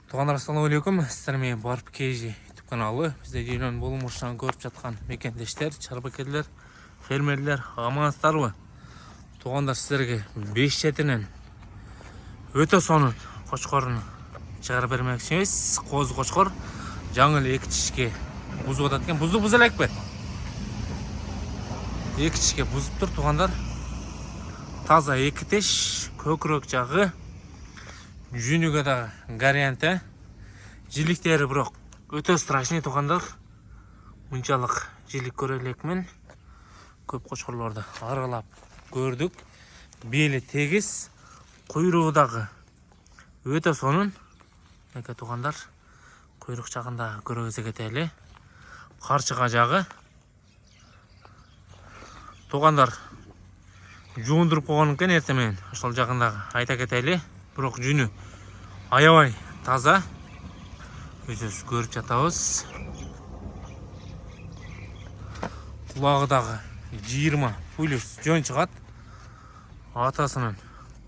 Туғандар, ассалаумағалейкум. Сіздермен барып кейжі YouTube каналы. Бізде дүйнен болым ұшынан көріп жатқан мекендештер, шарбакерлер, фермерлер, амансыздарбы. Туғандар, сіздерге 5 жетінен өте сонын қошқорын шығарып бермекшіміз. Қозы қошқор жаңыл екі тішке бұзып ататкен. Бұзып әлек бе? Екі тішке бұзып тұр, туғандар. Таза екі теш, көкірек жағы, жүнігі да гарианты. Жиліктері бірақ өте страшный, туғандар. Мұншалық жилік көрелекмен көп қошқорларды аралап көрдік. Белі тегіс, құйрығыдағы өте сонын. Неке туғандар, құйрық жағында көріңізге кетелі. Қаршыға жағы. Туғандар, жуындырып қойғанын кен ертемен сол жағындағы айта кетелі. Бірақ жүні аябай таза. Өзіміз көріп жатабыз. Құлағыдағы 20 плюс жөн шығады. Атасының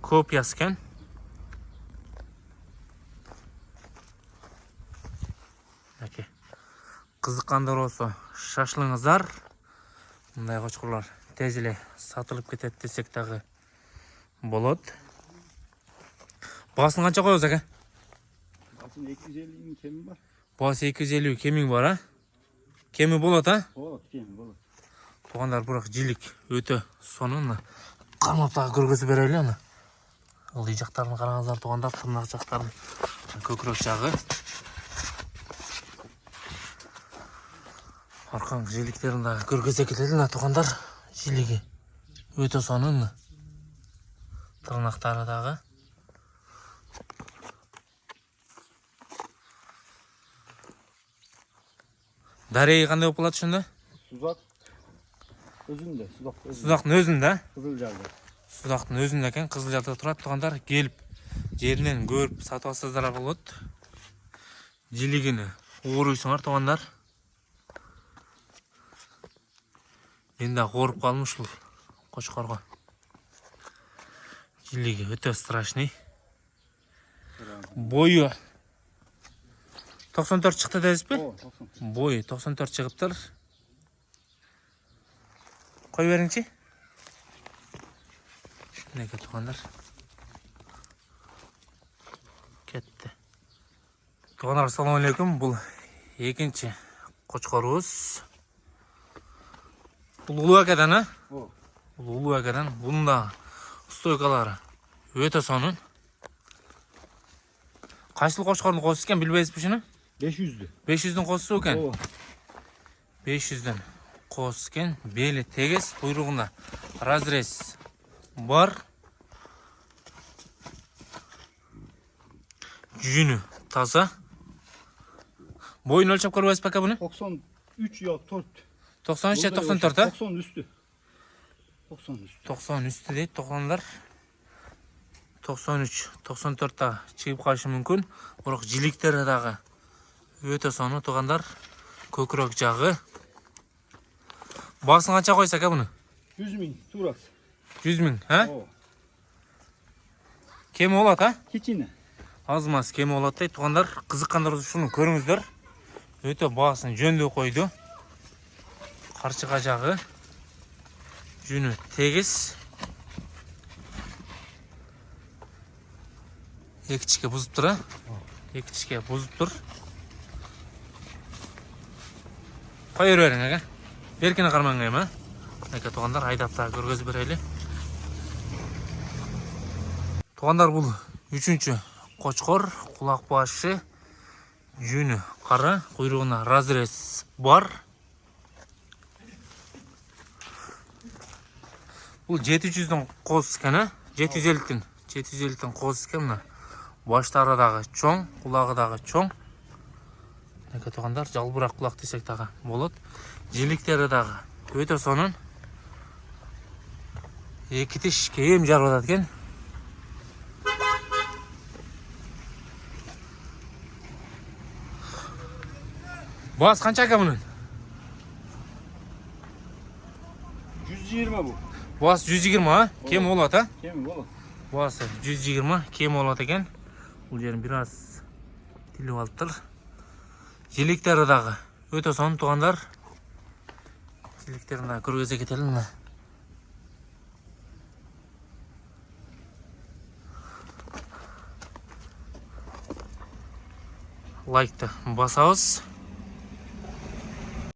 копиясы кен. Қызыққандар осы шашылыңыздар. Мұндай қошқырлар тезіле сатылып кетеді десек тағы болады. Басын қанша қойыз, әке? Басын 250 кемі бар. Басы 250 кемің бар, а? Кемі болады, а? Болады, кемі болады. Туғандар, бұрақ жилік өте соны қармаптағы көргізі берелі. Ылдый жақтарын қараңыздар, туғандар, тырнақ жақтарын, көкірек жағы. Арқаңғы жиліктерін көргізе кетеді, туғандар. Жилігі өте соны тырнақтары дағы. Дарейі қандай опылады шында? Сузақ өзінде. Сузақтың өзінде? Қызыл жарда. Сузақтың өзінде екен, қызыл жарда тұрады, туғандар. Келіп, жерінен көріп, сату асыздара болады. Жилігіні оғырыйсыңар, туғандар. Енді қорып қалмыш бұл қошқарға. Жилігі өте страшный. Бойы 94 шықты дәзіп бе? Бойы 94 шығыптыр. Қой беріңші. Неке туғандар. Кетті. Туғандар, ассалаумағалейкум. Бұл екінші қошқарымыз. Бұл ұлы әкеден, а? Бұл ұлы әкеден. Бұның да стойкалары өте сонын. Қайсыл қошқардың қосы екен, білбейсіз бе шыны? 500'dü. 500'дің қосы екен. 500'дің қосы екен. Белі тегіс, құйрығында разрез бар. Жүні таза. Бойын өлшеп көрбейсіз пәке бұны? 93 yok 4. 93 ya 94 ha? 90 üstü. 90 üstü. 90 üstü дейді, 90'дар. 93, 94'та шығып қашы мүмкін. Бірақ жиліктері дағы өте соны, туғандар. Көкірек жағы. Басын қанша қойсақ, бұны? 100.000 турасы. 100.000, ha? Кемі олады, ha? Keçini. Азмас кемі олады, туғандар. Қызыққандар шunu көріңіздер. Өте басын жөнді қойды. Қаршыға жағы. Жүні тегіс. Екі тішке бұзып тұр, екі тішке бұзып тұр. Қой өрерің, әке? Беркені қармаңғайым, ә? Әке, туғандар, айдапта көргізі берелі. Туғандар, бұл үшінші қошқор, құлақ башы, жүні қара, құйрығына разрез бар. Бұл 700'дің қосы екен, ә? 750'дің қосы екен, мұна. Баштарыдағы чоң, құлағыдағы чоң. Неке туғандар, жалбырақ құлақ десек тағы болады. Жиліктері дағы өте сонын. Екі тешке ем жарбадады кен. Бас қанша ке мұның? 120 bu. Бас 120, а? Кем болады, а? Kemi болады. Басы 120, кем болады екен. Бұл жерін біраз илип алыптыр. Желектері дағы өте сонун туғандар. Желектерін дағы көргөзө кетелим. Лайкты басабыз.